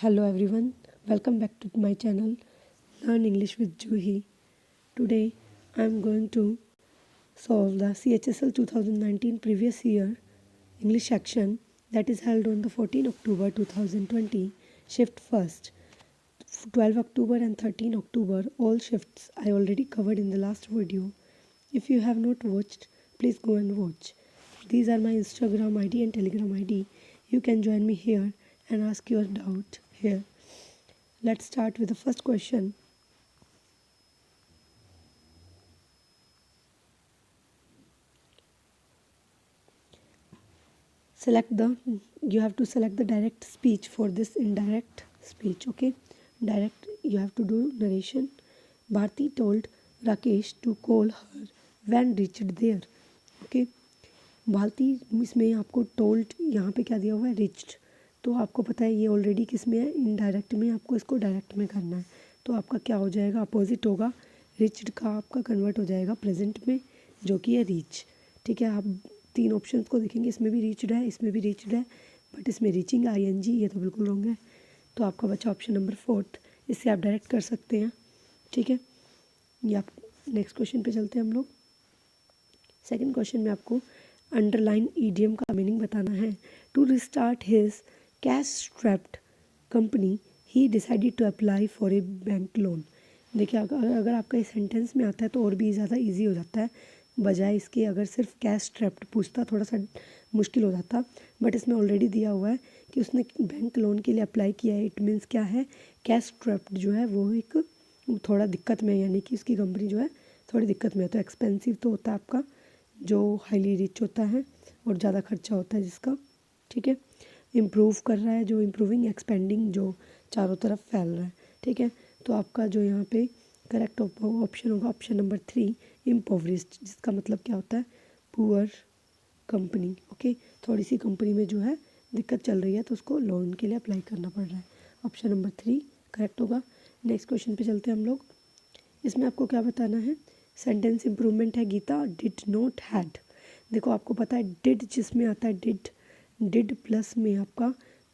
Hello everyone, welcome back to my channel Learn English with Juhi. Today I am going to solve the CHSL 2019 previous year English section that is held on the 14 October 2020 shift first. 12 October and 13 October all shifts I already covered in the last video. If you have not watched, please go and watch. These are my Instagram ID and Telegram ID. You can join me here and ask your doubt here. Let's start with the first question. You have to select the direct speech for this indirect speech, okay? Direct, you have to do narration. Bharti told Rakesh to call her when reached there, okay? Bharti इसमें आपको told यहाँ पे क्या दिया हुआ है reached, तो आपको पता है ये ऑलरेडी किस में है इनडायरेक्ट में, आपको इसको डायरेक्ट में करना है तो आपका क्या हो जाएगा अपोजिट होगा, रिच्ड का आपका कन्वर्ट हो जाएगा प्रेजेंट में जो कि है रीच। ठीक है, आप तीन ऑप्शंस को देखेंगे, इसमें भी रीच्ड है, इसमें भी रीच्ड है, बट इसमें रीचिंग आईएनजी ये तो बिल्कुल रॉन्ग है, तो आपका बचा ऑप्शन नंबर 4। इससे आप डायरेक्ट कर सकते हैं। ठीक है, ये आप नेक्स्ट क्वेश्चन पे चलते हैं हम लोग। सेकंड क्वेश्चन में आपको अंडरलाइन ईडियम का मीनिंग बताना है। To restart his cash strapped company he decided to apply for a bank loan. देखिए अगर आपका इस सेंटेंस में आता है तो और भी ज़्यादा इजी हो जाता है, बजाय इसके अगर सिर्फ कैश स्ट्रैप्ड पूछता थोड़ा सा मुश्किल हो जाता, बट इसमें ऑलरेडी दिया हुआ है कि उसने बैंक लोन के लिए अप्लाई किया है। इट मीन्स क्या है, कैश स्ट्रैप्ड जो है वो एक थोड़ा दिक्कत में, यानी कि उसकी कंपनी जो है थोड़ी दिक्कत में है। तो एक्सपेंसिव तो होता है आपका जो हाईली रिच होता है और ज़्यादा खर्चा होता है जिसका। ठीक है, इम्प्रूव कर रहा है, जो इम्प्रूविंग एक्सपेंडिंग जो चारों तरफ फैल रहा है। ठीक है, तो आपका जो यहाँ पे करेक्ट ऑप्शन होगा ऑप्शन नंबर 3 इम्पोवरिस्ड, जिसका मतलब क्या होता है पुअर कंपनी। ओके, थोड़ी सी कंपनी में जो है दिक्कत चल रही है तो उसको लोन के लिए अप्लाई करना पड़ रहा है। ऑप्शन नंबर 3 करेक्ट होगा। नेक्स्ट क्वेश्चन पे चलते हैं हम लोग। इसमें आपको क्या बताना है, सेंटेंस इम्प्रूवमेंट है गीता डिड नॉट हैड। देखो आपको पता है डिड जिसमें आता है डिड प्लस में आपका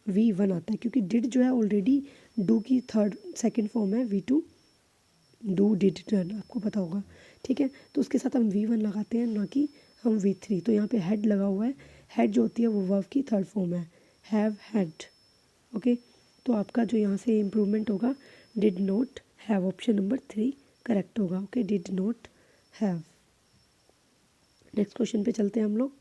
V1 आता है, क्योंकि डिड जो है ऑलरेडी डू की सेकंड फॉर्म है V2, डू डिड डन, आपको पता होगा। ठीक है, तो उसके साथ हम V1 लगाते हैं, ना कि हम V3। तो यहाँ पे हैड लगा हुआ है, हैड जो होती है वो वर्ब की थर्ड फॉर्म है, हैव हैड। ओके, तो आपका जो यहाँ से इम्प्रूवमेंट होगा did not have, option number 3 correct होगा। Okay, did not have. Next question पे चलते हैं हम लोग।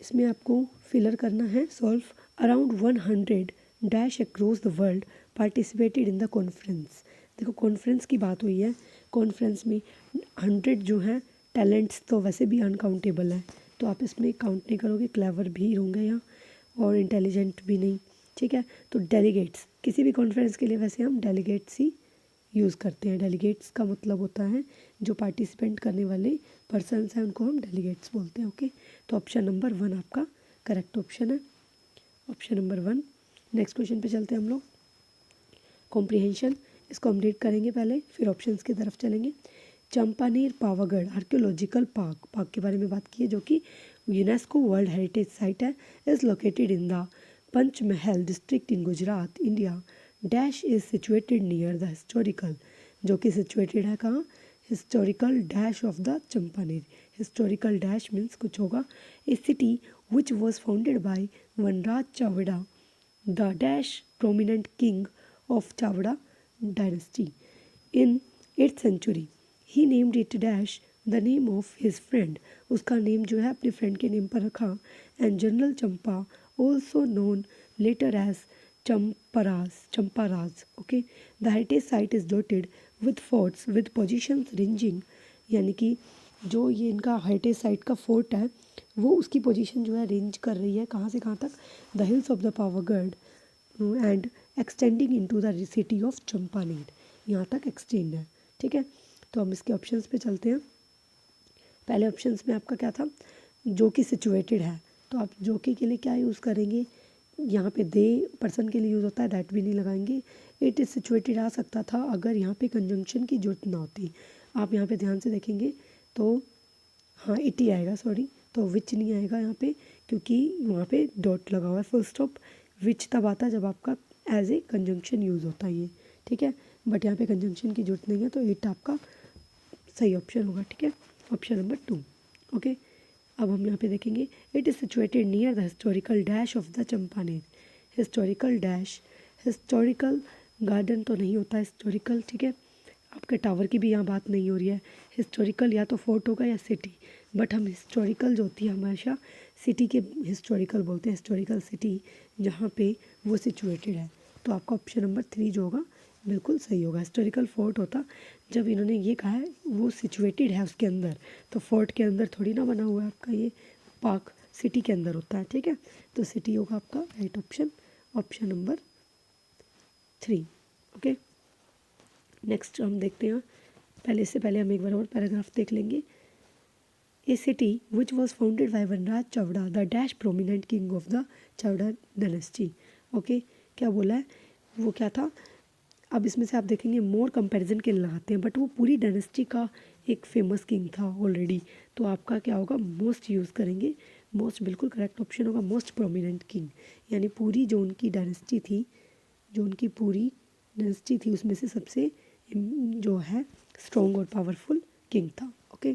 इसमें आपको फिलर करना है solve. Around 100 dash across the world participated in the conference. देखो कॉन्फ्रेंस की बात हुई है, कॉन्फ्रेंस में 100 जो है टैलेंट्स तो वैसे भी अनकाउंटेबल है, तो आप इसमें काउंट नहीं करोगे, क्लेवर भी होंगे यहाँ और इंटेलिजेंट भी नहीं। ठीक है, तो डेलीगेट्स, किसी भी कॉन्फ्रेंस के लिए वैसे हम डेलीगेट्स ही यूज़ करते हैं। डेलीगेट्स का मतलब होता है जो पार्टिसिपेंट करने वाले पर्सन्स हैं उनको हम डेलीगेट्स बोलते हैं। ओके, तो ऑप्शन नंबर 1 आपका करेक्ट ऑप्शन है, ऑप्शन नंबर 1। नेक्स्ट क्वेश्चन पे चलते हैं हम लोग। कॉम्प्रिहेंशन, इसको हम रीड करेंगे पहले, फिर ऑप्शंस की तरफ चलेंगे। चंपानेर पावागढ़ आर्कियोलॉजिकल पार्क के बारे में बात की है, जो कि यूनेस्को वर्ल्ड हेरिटेज साइट है, is located in the Panchmahal district in Gujarat India. Dash is situated near the historical, जो कि सिचुएटेड है कहाँ, historical dash of the Champaner. Historical dash means कुछ होगा। A city which was founded by Vanraj Chavda the dash prominent king of Chavda dynasty in 8th century। He named it dash the name of his friend, उसका name जो है अपने friend के name पर रखा। And general Champa also known later as Champaraj. Okay, the heritage site is dotted with forts with positions ranging, यानी कि जो ये इनका हेरिटेज साइट का फोर्ट है वो उसकी पोजीशन जो है रेंज कर रही है कहाँ से कहाँ तक, the hills of the Pavagadh and extending into the city of Champaner, यहाँ तक एक्सटेंड है। ठीक है, तो हम इसके ऑप्शंस पे चलते हैं। पहले ऑप्शंस में आपका क्या था, जो कि सिचुएटेड है, तो आप जो कि के लिए क्या यूज़ करेंगे, यहाँ पे दे पर्सन के लिए यूज़ होता है, दैट भी नहीं लगाएंगे। इट इज़ सिचुएटेड आ सकता था अगर यहाँ पे कंजंक्शन की जरूरत ना होती। आप यहाँ पे ध्यान से देखेंगे तो हाँ इट ही आएगा, सॉरी, तो विच नहीं आएगा यहाँ पे, क्योंकि वहाँ पे डॉट लगा हुआ है, फुल स्टॉप। विच तब आता है जब आपका एज ए कंजंक्शन यूज़ होता है ये, ठीक है, बट यहाँ पे कंजंक्शन की जरूरत नहीं है, तो इट आपका सही ऑप्शन होगा, ठीक है, ऑप्शन नंबर 2। ओके, अब हम यहाँ पे देखेंगे, it is situated near the historical dash of the Champaner. Historical dash, historical garden तो नहीं होता हिस्टोरिकल, ठीक है, आपके टावर की भी यहाँ बात नहीं हो रही है। हिस्टोरिकल या तो फोर्ट होगा या सिटी, बट हम हिस्टोरिकल जो होती है हमेशा सिटी के हिस्टोरिकल बोलते हैं, हिस्टोरिकल सिटी जहाँ पे वो सिचुएटेड है। तो आपका ऑप्शन नंबर 3 जो होगा बिल्कुल सही होगा। हिस्टोरिकल फोर्ट होता, जब इन्होंने ये कहा है वो सिचुएटेड है उसके अंदर, तो फोर्ट के अंदर थोड़ी ना बना हुआ है आपका ये पार्क, सिटी के अंदर होता है, ठीक है, तो सिटी होगा आपका right option, option number 3। Okay, next हम देखते हैं, पहले इससे पहले हम एक बार और पैराग्राफ देख लेंगे। A city which was founded by Vanraj Chavda the dash prominent king of the Chavda dynasty. Okay, क्या बोला है, वो क्या था, अब इसमें से आप देखेंगे मोर कंपैरिजन के लगाते हैं, बट वो पूरी डायनेस्टी का एक फेमस किंग था ऑलरेडी, तो आपका क्या होगा, मोस्ट यूज़ करेंगे, मोस्ट बिल्कुल करेक्ट ऑप्शन होगा, मोस्ट प्रोमिनेंट किंग, यानी पूरी जो उनकी डायनेस्टी थी, जो उनकी पूरी डायनेस्टी थी उसमें से सबसे जो है स्ट्रॉन्ग और पावरफुल किंग था। ओके,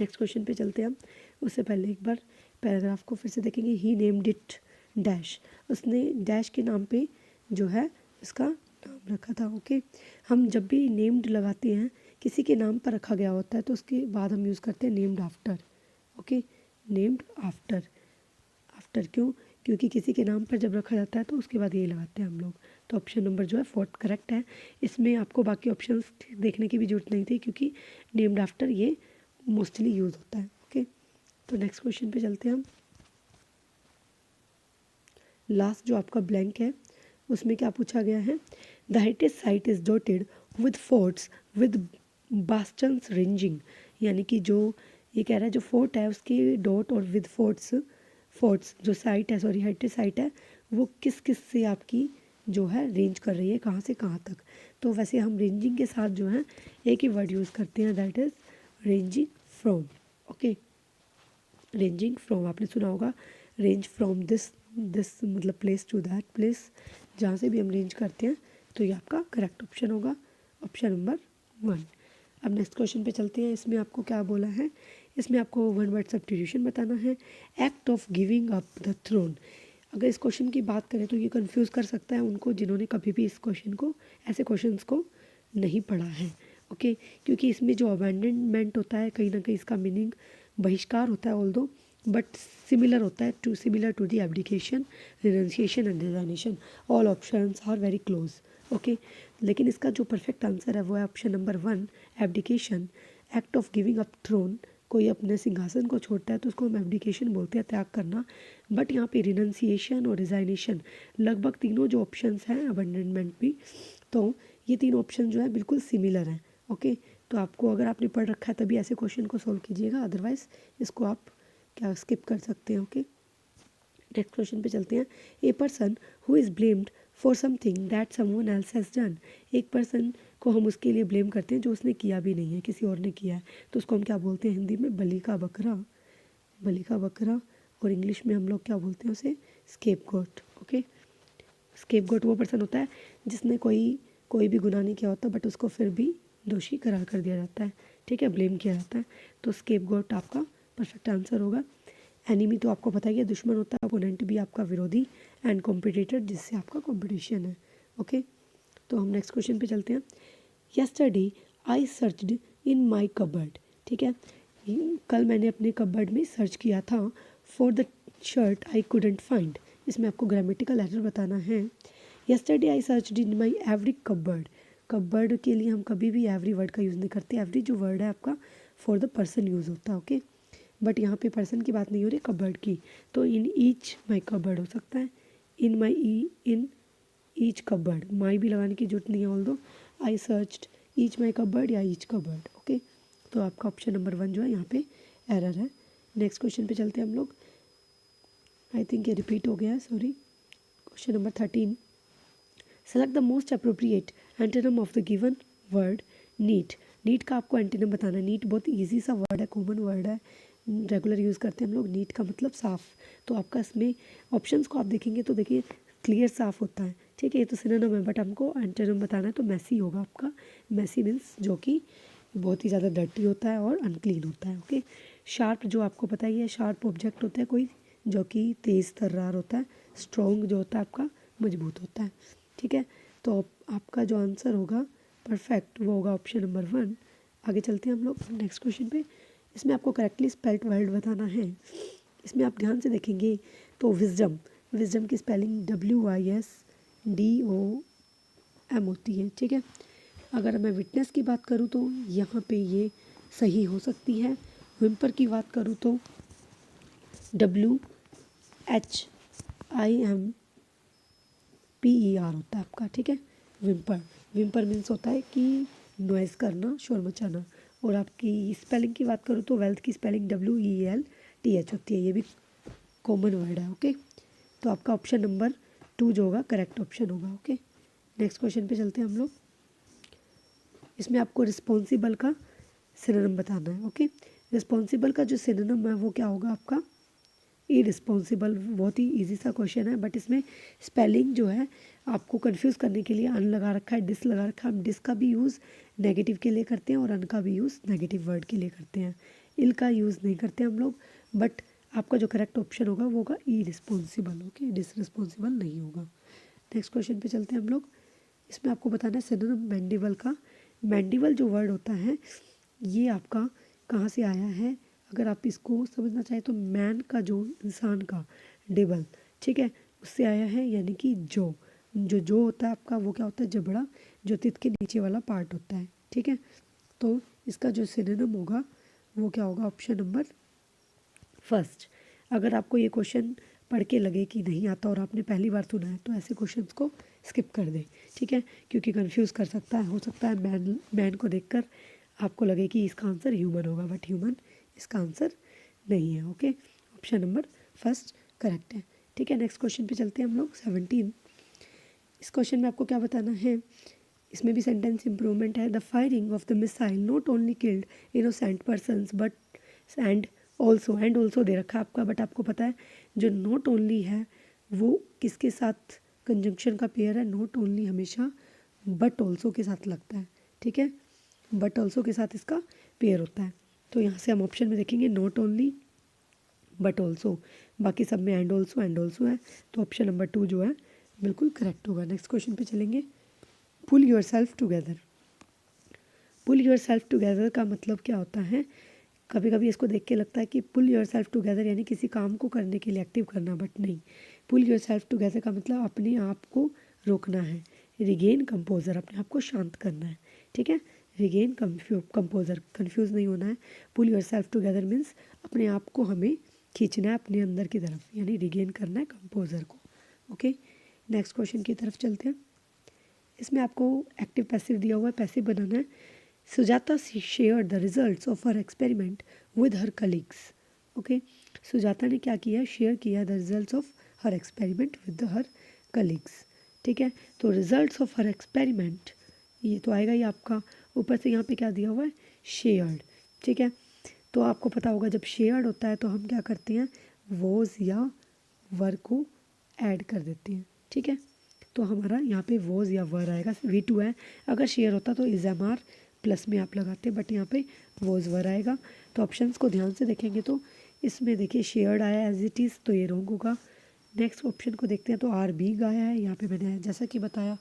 नेक्स्ट क्वेश्चन पे चलते हैं हम, उससे पहले एक बार पैराग्राफ को फिर से देखेंगे। ही नेम्ड इट डैश, उसने डैश के नाम पे जो है इसका नाम रखा था। ओके, हम जब भी नेम्ड लगाते हैं किसी के नाम पर रखा गया होता है तो उसके बाद हम यूज़ करते हैं named after. Okay, named after, after क्यों, क्योंकि किसी के नाम पर जब रखा जाता है तो उसके बाद यही लगाते हैं हम लोग, तो ऑप्शन नंबर जो है 4 करेक्ट है। इसमें आपको बाकी ऑप्शंस देखने की भी जरूरत नहीं थी, क्योंकि नेम्ड आफ्टर ये मोस्टली यूज़ होता है। ओके, तो नेक्स्ट क्वेश्चन पे चलते हैं हम। लास्ट जो आपका ब्लैंक है उसमें क्या पूछा गया है, the heritage site is dotted with forts with bastions ranging, यानी कि जो ये कह रहा है जो फोर्ट है उसके डॉट और विद फोर्ट्स, फोर्ट्स जो साइट है, सॉरी हेरिटेज साइट है, वो किस किस से आपकी जो है रेंज कर रही है, कहाँ से कहाँ तक। तो वैसे हम रेंजिंग के साथ जो है एक ही वर्ड यूज़ करते हैं, that is ranging from. Okay, ranging from आपने सुना होगा, रेंज फ्रॉम दिस मतलब प्लेस टू दैट प्लेस, जहाँ से भी हम रेंज करते हैं, तो ये आपका करेक्ट ऑप्शन होगा, ऑप्शन नंबर 1। अब नेक्स्ट क्वेश्चन पे चलते हैं। इसमें आपको क्या बोला है, इसमें आपको 1 वर्ड सब्स्टिट्यूशन बताना है, act of giving up the throne. अगर इस क्वेश्चन की बात करें तो ये कंफ्यूज कर सकता है उनको जिन्होंने कभी भी इस क्वेश्चन को, ऐसे क्वेश्चंस को नहीं पढ़ा है। ओके, क्योंकि इसमें जो अबैंडनमेंट होता है कहीं ना कहीं इसका मीनिंग बहिष्कार होता है, ऑल्दो बट सिमिलर होता है to similar to the abdication, renunciation and resignation, all options are very close. Okay, लेकिन इसका जो परफेक्ट आंसर है वो है option number 1, abdication, act of giving up throne. कोई अपने सिंहासन को छोड़ता है तो उसको हम एब्डिकेशन बोलते हैं, त्याग करना, बट यहाँ पे रिनंसिएशन और रिजाइनेशन लगभग तीनों जो ऑप्शंस हैं, अबैंडनमेंट भी, तो ये 3 ऑप्शन जो है बिल्कुल सिमिलर हैं। ओके, तो आपको अगर आपने पढ़ रखा है तभी ऐसे क्वेश्चन को सॉल्व कीजिएगा, अदरवाइज इसको आप क्या स्किप कर सकते हैं। ओके, नेक्स्ट क्वेश्चन पे चलते हैं। A person who is blamed for something that someone else has done, एक पर्सन को हम उसके लिए ब्लेम करते हैं जो उसने किया भी नहीं है, किसी और ने किया है, तो उसको हम क्या बोलते हैं हिंदी में, बलि का बकरा, बलि का बकरा, और इंग्लिश में हम लोग क्या बोलते हैं उसे, स्केपगोट। ओके, स्केपगोट वो पर्सन होता है जिसने कोई भी गुनाह नहीं किया होता बट उसको फिर भी दोषी करार कर दिया जाता है, ठीक है, ब्लेम किया जाता है, तो स्केपगोट आपका परफेक्ट आंसर होगा। एनिमी तो आपको पता ही है, दुश्मन होता है, अपोनेंट भी आपका विरोधी, एंड कॉम्पिटिटर जिससे आपका कॉम्पिटिशन है। ओके, तो हम नेक्स्ट क्वेश्चन पे चलते हैं। Yesterday I searched in my cupboard, ठीक है, कल मैंने अपने कबर्ड में सर्च किया था, for the shirt I couldn't find, इसमें आपको ग्रामेटिकल एरर बताना है। Yesterday I searched in my every cupboard, cupboard के लिए हम कभी भी एवरी वर्ड का यूज़ नहीं करते, एवरी जो वर्ड है आपका फॉर द पर्सन यूज़ होता है। ओके, बट यहाँ पे पर्सन की बात नहीं हो रही, कबर्ड की, तो इन ईच माई कबर्ड हो सकता है, इन ईच कबर्ड, माई भी लगाने की जरूरत नहीं है, although I searched each my cupboard या ईच कबर्ड। ओके, तो आपका ऑप्शन नंबर 1 जो है यहाँ पे एरर है। नेक्स्ट क्वेश्चन पे चलते हैं हम लोग, आई थिंक ये रिपीट हो गया है, sorry. Question number 13, select the most appropriate antonym of the given word neat. Neat का आपको एंटोनिम बताना है, नीट बहुत ईजी सा वर्ड है, कॉमन वर्ड है, रेगुलर यूज़ करते हैं हम लोग। नीट का मतलब साफ़। तो आपका इसमें ऑप्शंस को आप देखेंगे तो देखिए क्लियर साफ़ होता है, ठीक है। ये तो सिनोनिम है, बट हमको एंटोनिम बताना है तो मैसी होगा आपका। मैसी मीन्स जो कि बहुत ही ज़्यादा डर्टी होता है और अनक्लीन होता है, ओके। शार्प जो आपको पता ही है, शार्प ऑब्जेक्ट होता है कोई जो कि तेज़ तर्रार होता है। स्ट्रॉन्ग जो होता है आपका मजबूत होता है, ठीक है। तो आपका जो आंसर होगा परफेक्ट वो होगा ऑप्शन नंबर 1। आगे चलते हैं हम लोग नेक्स्ट क्वेश्चन पे। इसमें आपको करेक्टली स्पेल्ड वर्ड बताना है। इसमें आप ध्यान से देखेंगे तो विजडम, विजडम की स्पेलिंग WISDOM होती है, ठीक है। अगर मैं विटनेस की बात करूँ तो यहाँ पे ये सही हो सकती है। विम्पर की बात करूँ तो WHIMPER होता है आपका, ठीक है। विम्पर, विम्पर मीन्स होता है कि नॉइज़ करना, शोर मचाना। और आपकी स्पेलिंग की बात करूँ तो वेल्थ की स्पेलिंग WELTH होती है। ये भी कॉमन वर्ड है, ओके। तो आपका ऑप्शन नंबर 2 जो होगा करेक्ट ऑप्शन होगा, ओके। नेक्स्ट क्वेश्चन पे चलते हैं हम लोग। इसमें आपको रिस्पॉन्सिबल का सिनोनिम बताना है, ओके। रिस्पॉन्सिबल का जो सिनोनिम है वो क्या होगा आपका इररिस्पॉन्सिबल। बहुत ही इजी सा क्वेश्चन है, बट इसमें स्पेलिंग जो है आपको कंफ्यूज करने के लिए अन लगा रखा है, डिस लगा रखा है। हम डिस का भी यूज़ नेगेटिव के लिए करते हैं और अन का भी यूज़ नेगेटिव वर्ड के लिए करते हैं। इल का यूज़ नहीं करते हम लोग, बट आपका जो करेक्ट ऑप्शन होगा वो होगा इररिस्पॉन्सिबल, ओके। डिसरिस्पॉन्सिबल नहीं होगा। नेक्स्ट क्वेश्चन पे चलते हैं हम लोग। इसमें आपको बताना है सिनोनिम मैंडिबल का। मैंडिबल जो वर्ड होता है ये आपका कहाँ से आया है, अगर आप इसको समझना चाहें तो मैन का जो इंसान का डिबल, ठीक है, उससे आया है। यानी कि जो होता है आपका वो क्या होता है जबड़ा, जो तित के नीचे वाला पार्ट होता है, ठीक है। तो इसका जो सिनोनिम होगा वो क्या होगा ऑप्शन नंबर 1। अगर आपको ये क्वेश्चन पढ़ के लगे कि नहीं आता और आपने पहली बार सुना है तो ऐसे क्वेश्चंस को स्किप कर दें, ठीक है, क्योंकि कंफ्यूज कर सकता है। हो सकता है मैन को देखकर आपको लगे कि इसका आंसर ह्यूमन होगा, बट ह्यूमन इसका आंसर नहीं है, ओके। ऑप्शन नंबर 1 करेक्ट है, ठीक है। नेक्स्ट क्वेश्चन पे चलते हैं हम लोग 17। इस क्वेश्चन में आपको क्या बताना है, इसमें भी सेंटेंस इम्प्रूवमेंट है। The firing of the missile not only killed innocent persons but and also they रखा है आपका, बट आपको पता है जो नॉट ओनली है वो किसके साथ कंजंक्शन का पेयर है। नॉट ओनली हमेशा बट ऑल्सो के साथ लगता है, ठीक है। बट ऑल्सो के साथ इसका पेयर होता है। तो यहाँ से हम ऑप्शन में देखेंगे नॉट ओनली बट ऑल्सो, बाकी सब में एंड ऑल्सो है। तो ऑप्शन नंबर 2 जो है बिल्कुल करेक्ट होगा। नेक्स्ट क्वेश्चन पे चलेंगे। Pull yourself together. Pull yourself together का मतलब क्या होता है, कभी कभी इसको देख के लगता है कि पुल योर सेल्फ टुगेदर यानी किसी काम को करने के लिए एक्टिव करना, बट नहीं। पुल योर सेल्फ टुगेदर का मतलब अपने आप को रोकना है। रिगेन कंपोजर, अपने आप को शांत करना है, ठीक है। रिगेन कंपोजर, कंफ्यूज नहीं होना है। Pull yourself together means अपने आप को हमें खींचना है अपने अंदर की तरफ, यानी रिगेन करना है कंपोजर को, ओके। नेक्स्ट क्वेश्चन की तरफ चलते हैं। इसमें आपको एक्टिव पैसिव दिया हुआ है, पैसिव बनाना है। Sujata share the results of her experiment with her colleagues, okay. Sujata ने क्या किया, शेयर किया the results of her experiment with her colleagues, ठीक है। तो रिजल्ट्स ऑफ हर एक्सपेरिमेंट ये तो आएगा ही आपका, ऊपर से यहाँ पे क्या दिया हुआ है शेयर्ड, ठीक है। तो आपको पता होगा जब शेयर्ड होता है तो हम क्या करते हैं वॉज या वर को ऐड कर देते हैं, ठीक है। तो हमारा यहाँ पे वॉज या वर आएगा, V2 है। अगर शेयर होता तो इज़ प्लस में आप लगाते, बट यहाँ पे वॉज वर आएगा। तो ऑप्शंस को ध्यान से देखेंगे तो इसमें देखिए शेयर्ड आया एज इट इज़, तो ये रॉन्ग होगा। नेक्स्ट ऑप्शन को देखते हैं तो RB आया है यहाँ पे, मैंने जैसा कि बताया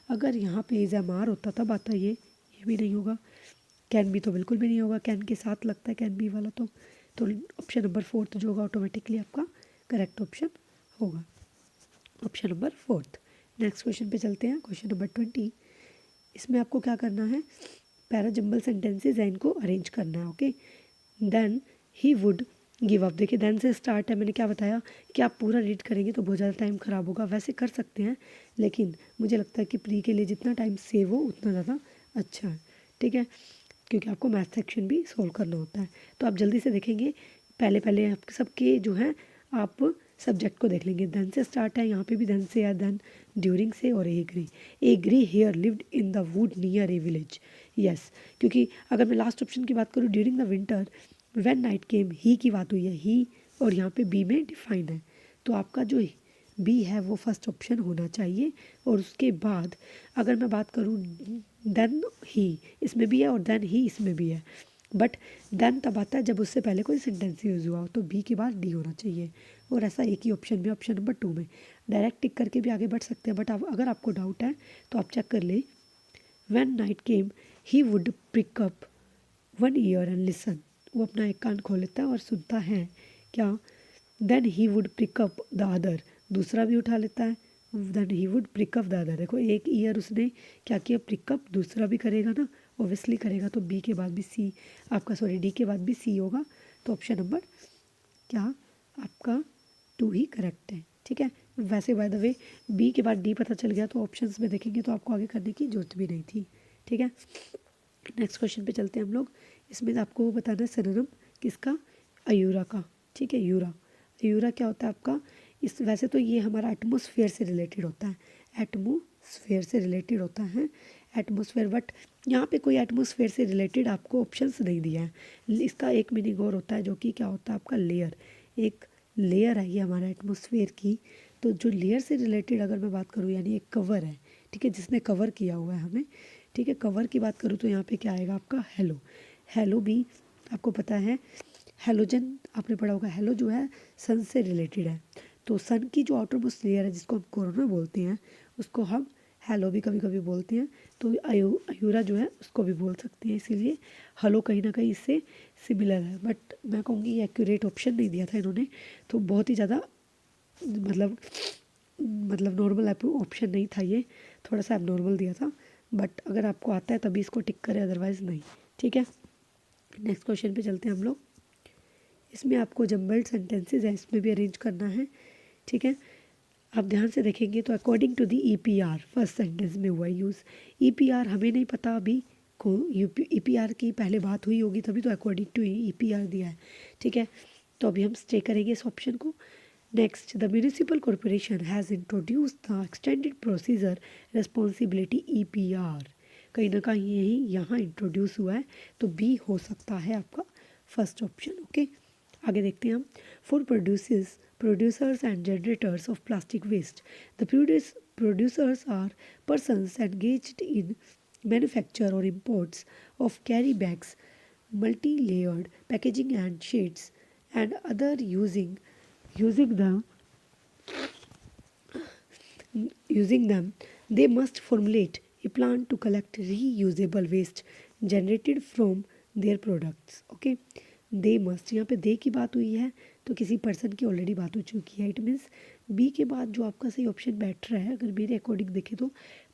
अगर यहाँ पे इज़ होता तब आता ये भी नहीं होगा। कैन बी तो बिल्कुल भी नहीं होगा, कैन के साथ लगता है कैन बी वाला। तो ऑप्शन नंबर 4 जो होगा ऑटोमेटिकली आपका करेक्ट ऑप्शन होगा, ऑप्शन नंबर 4। नेक्स्ट क्वेश्चन पे चलते हैं, क्वेश्चन नंबर 20। इसमें आपको क्या करना है, पैराजम्बल सेंटेंसेज है इनको अरेंज करना है, okay. Then he would give up, देखिए देन से स्टार्ट है, मैंने क्या बताया कि आप पूरा रीड करेंगे तो बहुत ज़्यादा टाइम ख़राब होगा। वैसे कर सकते हैं लेकिन मुझे लगता है कि प्री के लिए जितना टाइम सेव हो उतना ज़्यादा अच्छा है, ठीक है, क्योंकि आपको मैथ सेक्शन भी सोल्व करना होता है। तो आप जल्दी से देखेंगे, पहले आप सबके जो है आप सब्जेक्ट को देख लेंगे। देन से स्टार्ट है, यहाँ पे भी देन से है, देन ड्यूरिंग से और a grey hare lived in the wood near a village. Yes, क्योंकि अगर मैं लास्ट ऑप्शन की बात करूँ during the winter, when night came, he की बात हुई है, ही और यहाँ पे बी में डिफाइन है, तो आपका जो बी है वो फर्स्ट ऑप्शन होना चाहिए। और उसके बाद अगर मैं बात करूँ देन ही, इसमें भी है और देन ही इसमें भी है, बट देन तब आता है जब उससे पहले कोई सेंटेंस यूज़ हुआ हो, तो बी के बाद डी होना चाहिए। और ऐसा एक ही ऑप्शन में, ऑप्शन नंबर 2 में डायरेक्ट टिक करके भी आगे बढ़ सकते हैं, बट अगर आपको डाउट है तो आप चेक कर लें। When night came he would pick up one ear and listen, वो अपना एक कान खोल लेता है और सुनता है क्या। Then he would pick up the other, दूसरा भी उठा लेता है। Then he would pick up the other, देखो एक ईयर उसने क्या किया, पिकअप, दूसरा भी करेगा ना, ओबियसली करेगा, तो बी के बाद भी सी आपका, सॉरी डी के बाद भी सी होगा, तो ऑप्शन नंबर क्या आपका 2 ही करेक्ट है। ठीक है, वैसे बाय द वे बी के बाद डी पता चल गया तो ऑप्शंस में देखेंगे तो आपको आगे करने की जरूरत भी नहीं थी। ठीक है, नेक्स्ट क्वेश्चन पे चलते हैं हम लोग। इसमें आपको बताना है सिनोनिम किसका, अयूरा का। ठीक है, यूरा, यूरा क्या होता है आपका, इस वैसे तो ये हमारा एटमॉस्फेयर से रिलेटेड होता है, एटमॉस्फेयर से रिलेटेड होता है, एटमॉस्फेयर, बट यहाँ पे कोई एटमॉस्फेयर से रिलेटेड आपको ऑप्शंस नहीं दिया है। इसका एक मीनिंग और होता है जो कि क्या होता है आपका लेयर, एक लेयर है ये हमारा एटमॉस्फेयर की। तो जो लेयर से रिलेटेड अगर मैं बात करूँ यानी एक कवर है, ठीक है, जिसने कवर किया हुआ है हमें। ठीक है, कवर की बात करूँ तो यहाँ पे क्या आएगा आपका हेलो, हेलो भी आपको पता है, हेलोजन आपने पढ़ा होगा, हेलो जो है सन से रिलेटेड है, तो सन की जो आउटर मोस्ट लेयर है जिसको हम कोरोना बोलते हैं, उसको हम हेलो भी कभी कभी बोलते हैं, तो अयूरा जो है उसको भी बोल सकते हैं, इसीलिए हेलो कहीं ना कहीं इससे सिमिलर है। बट मैं कहूँगी ये एक्यूरेट ऑप्शन नहीं दिया था इन्होंने, तो बहुत ही ज़्यादा मतलब नॉर्मल ऑप्शन नहीं था ये, थोड़ा सा एबनॉर्मल दिया था, बट अगर आपको आता है तभी इसको टिक करें, अदरवाइज़ नहीं। ठीक है, नेक्स्ट क्वेश्चन पे चलते हैं हम लोग। इसमें आपको जम्बल्ड सेंटेंसेज है, इसमें भी अरेंज करना है। ठीक है, आप ध्यान से देखेंगे तो according to the EPR first sentence में हुआ यूज़। EPR हमें नहीं पता अभी को, EPR की पहले बात हुई होगी तभी तो अकॉर्डिंग टू EPR दिया है। ठीक है, तो अभी हम स्टे करेंगे इस ऑप्शन को। Next, the municipal corporation has introduce the extended procedure responsibility EPR, कहीं ना कहीं यही यहाँ इंट्रोड्यूस हुआ है, तो बी हो सकता है आपका फर्स्ट ऑप्शन। ओके, आगे देखते हैं हम। For producers and generators of plastic waste, the producers are persons engaged in manufacture or imports of carry bags, multi-layered packaging and sheets and other using them they must formulate a plan to collect reusable waste generated from their products. Okay, they must, यहाँ पे दे की बात हुई है तो किसी person की already बात हो चुकी है, इट मीन्स बी के बाद जो आपका सही ऑप्शन बैठ रहा है अगर मेरे अकॉर्डिंग देखें तो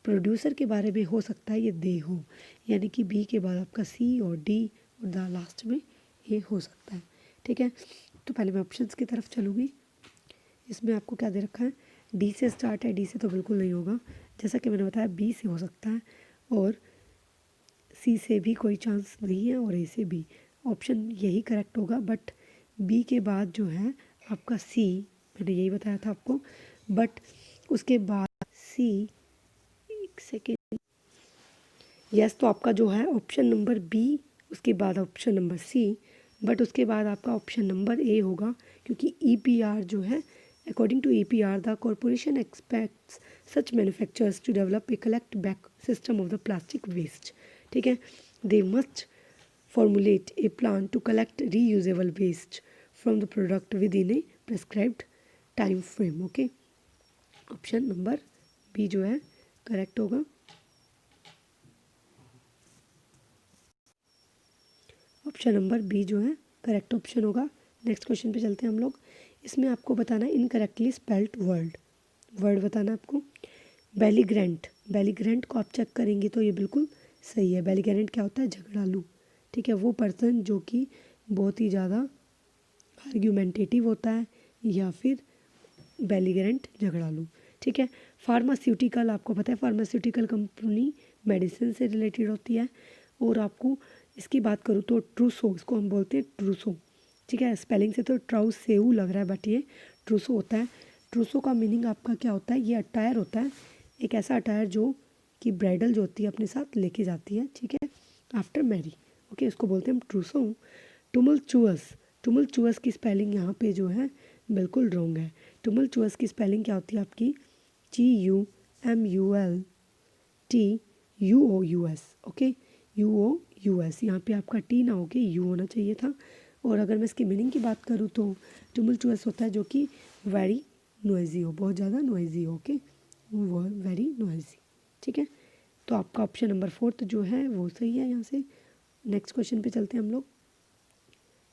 प्रोड्यूसर के बारे में हो सकता है ये दे हो, यानी कि बी के बाद आपका सी और डी और द लास्ट में ये हो सकता है। ठीक है, तो पहले मैं ऑप्शंस की तरफ चलूँगी। इसमें आपको क्या दे रखा है, डी से स्टार्ट है, डी से तो बिल्कुल नहीं होगा, जैसा कि मैंने बताया बी से हो सकता है और सी से भी कोई चांस नहीं है और ए से भी, ऑप्शन यही करेक्ट होगा। बट बी के बाद जो है आपका सी, मैंने यही बताया था आपको, बट उसके बाद सी, एक सेकेंड, यस, तो आपका जो है ऑप्शन नंबर बी, उसके बाद ऑप्शन नंबर सी, बट उसके बाद आपका ऑप्शन नंबर ए होगा, क्योंकि EPR जो है according to EPR the corporation expects such manufacturers to develop a collect back system of the plastic waste. ठीक है, they must formulate a plan to collect reusable waste from the product within a prescribed time frame. Okay, option number B जो है correct होगा। Option number B जो है correct option होगा। Next question पे चलते हैं हम लोग। इसमें आपको बताना है इनकरेक्टली स्पेल्ड वर्ड बताना है आपको। बेलीग्रेंट, बेलीग्रेंट को आप चेक करेंगे तो ये बिल्कुल सही है। बेलीग्रेंट क्या होता है, झगड़ालू। ठीक है, वो पर्सन जो कि बहुत ही ज़्यादा आर्ग्यूमेंटेटिव होता है या फिर बेलीग्रेंट झगड़ालू। ठीक है, फार्मास्यूटिकल, आपको पता है फार्मास्यूटिकल कंपनी मेडिसिन से रिलेटेड होती है। और आपको इसकी बात करूँ तो ट्रूसो, इसको हम बोलते हैं ट्रूसो। ठीक है, स्पेलिंग से तो ट्राउसेऊ लग रहा है बट ये ट्रूसो होता है। ट्रूसो का मीनिंग आपका क्या होता है, ये अटायर होता है, एक ऐसा अटायर जो कि ब्राइडल जो होती है अपने साथ लेके जाती है। ठीक है, आफ्टर मैरी। ओके, उसको बोलते हैं हम ट्रूसो। टुमल्चुअस, टुमल्चुअस की स्पेलिंग यहाँ पे जो है बिल्कुल रॉन्ग है। टुमल्चुअस की स्पेलिंग क्या होती है आपकी? TUMULTUOUS, okay, UOUS। यहाँ पे आपका टी ना होके यू होना चाहिए था। और अगर मैं इसकी मीनिंग की बात करूँ तो टुमल्चुअस होता है जो कि वेरी नॉइजी हो, बहुत ज़्यादा नॉइजी हो, ओके, वो वेरी नॉइजी, ठीक है। तो आपका ऑप्शन नंबर 4 जो है वो सही है। यहाँ से नेक्स्ट क्वेश्चन पे चलते हैं हम लोग।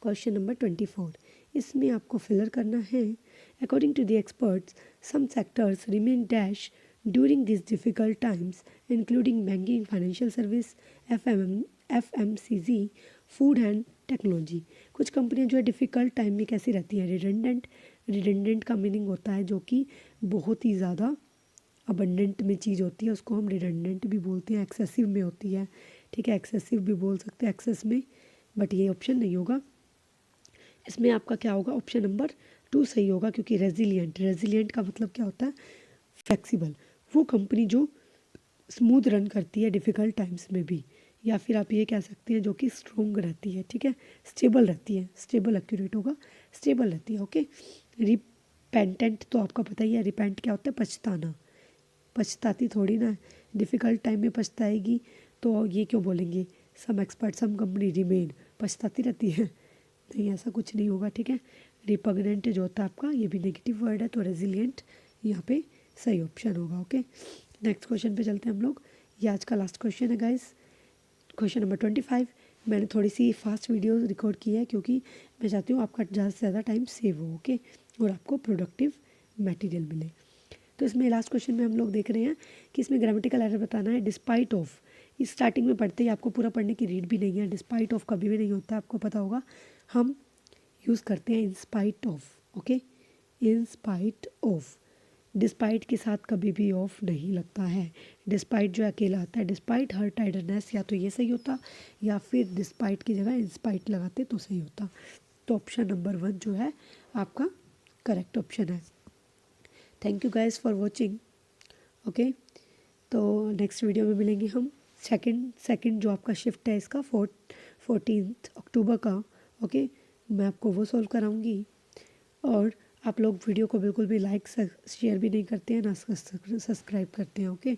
क्वेश्चन नंबर 24, इसमें आपको फिलर करना है। According to the experts some sectors remain dash during this difficult times including banking, financial service, FMCG, food and technology. कुछ कंपनियां जो है डिफ़िकल्ट टाइम में कैसी रहती हैं? रिडेंडेंट। रिडेंडेंट का मीनिंग होता है जो कि बहुत ही ज़्यादा अबंडेंट में चीज़ होती है, उसको हम रिडेंडेंट भी बोलते हैं। एक्सेसिव में होती है, ठीक है, एक्सेसिव भी बोल सकते हैं, एक्सेस में, बट ये ऑप्शन नहीं होगा। इसमें आपका क्या होगा? ऑप्शन नंबर 2 सही होगा, क्योंकि रेजिलियंट, रेजिलियंट का मतलब क्या होता है? फ्लेक्सिबल। वो कंपनी जो स्मूथ रन करती है डिफ़िकल्ट टाइम्स में भी, या फिर आप ये कह सकते हैं जो कि स्ट्रोंग रहती है, ठीक है, स्टेबल रहती है, स्टेबल एक्यूरेट होगा, स्टेबल रहती है, ओके। रिपेंटेंट तो आपका पता ही है, रिपेंट क्या होता है? पछताना, पछताती थोड़ी ना, डिफ़िकल्ट टाइम में पछताएगी तो ये क्यों बोलेंगे some expert some company remain, पछताती रहती है, नहीं, ऐसा कुछ नहीं होगा, ठीक है। रिपग्नेंट जो होता है आपका, ये भी नेगेटिव वर्ड है, तो रेजिलियंट यहाँ पे सही ऑप्शन होगा, ओके। नेक्स्ट क्वेश्चन पे चलते हैं हम लोग। ये आज का लास्ट क्वेश्चन है गाइस, क्वेश्चन नंबर 25। मैंने थोड़ी सी फास्ट वीडियो रिकॉर्ड की है क्योंकि मैं चाहती हूँ आपका ज़्यादा से ज़्यादा टाइम सेव हो, ओके, और आपको प्रोडक्टिव मटेरियल मिले। तो इसमें लास्ट क्वेश्चन में हम लोग देख रहे हैं कि इसमें ग्रामेटिकल एरर बताना है। डिस्पाइट ऑफ, इस स्टार्टिंग में पढ़ते ही आपको पूरा पढ़ने की रीड भी नहीं है, डिस्पाइट ऑफ कभी भी नहीं होता, आपको पता होगा। हम यूज़ करते हैं in spite of, okay, in spite of. Despite के साथ कभी भी ऑफ नहीं लगता है। डिस्पाइट जो अकेला आता है, डिस्पाइट हर टाइडरनेस, या तो ये सही होता, या फिर डिस्पाइट की जगह इंस्पाइट लगाते तो सही होता। तो ऑप्शन नंबर 1 जो है आपका करेक्ट ऑप्शन है। Thank you guys for watching, okay. तो नेक्स्ट वीडियो में मिलेंगे हम। सेकंड जो आपका शिफ्ट है इसका 14 अक्टूबर का, ओके, मैं आपको वो सॉल्व कराऊंगी। और आप लोग वीडियो को बिल्कुल भी लाइक शेयर भी नहीं करते हैं ना सब्सक्राइब करते हैं, ओके।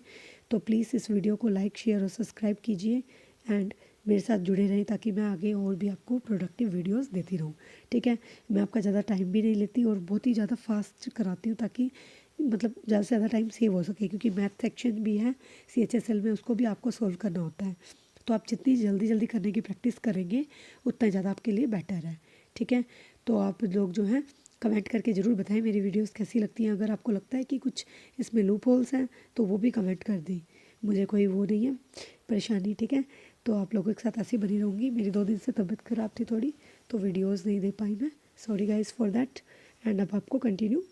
तो प्लीज़ इस वीडियो को लाइक शेयर और सब्सक्राइब कीजिए एंड मेरे साथ जुड़े रहें ताकि मैं आगे और भी आपको प्रोडक्टिव वीडियोस देती रहूँ, ठीक है। मैं आपका ज़्यादा टाइम भी नहीं लेती और बहुत ही ज़्यादा फास्ट कराती हूँ ताकि मतलब ज़्यादा से ज़्यादा टाइम सेव हो सके, क्योंकि मैथ सेक्शन भी है CHSL में, उसको भी आपको सोल्व करना होता है। तो आप जितनी जल्दी जल्दी करने की प्रैक्टिस करेंगे उतना ज़्यादा आपके लिए बेटर है, ठीक है। तो आप लोग जो हैं कमेंट करके ज़रूर बताएं मेरी वीडियोस कैसी लगती हैं। अगर आपको लगता है कि कुछ इसमें लूप होल्स हैं तो वो भी कमेंट कर दें, मुझे कोई वो नहीं है परेशानी, ठीक है। तो आप लोगों के साथ ऐसी बनी रहूँगी। मेरी 2 दिन से तबीयत ख़राब थी थोड़ी, तो वीडियोस नहीं दे पाई मैं, sorry guys for that. And अब आपको कंटिन्यू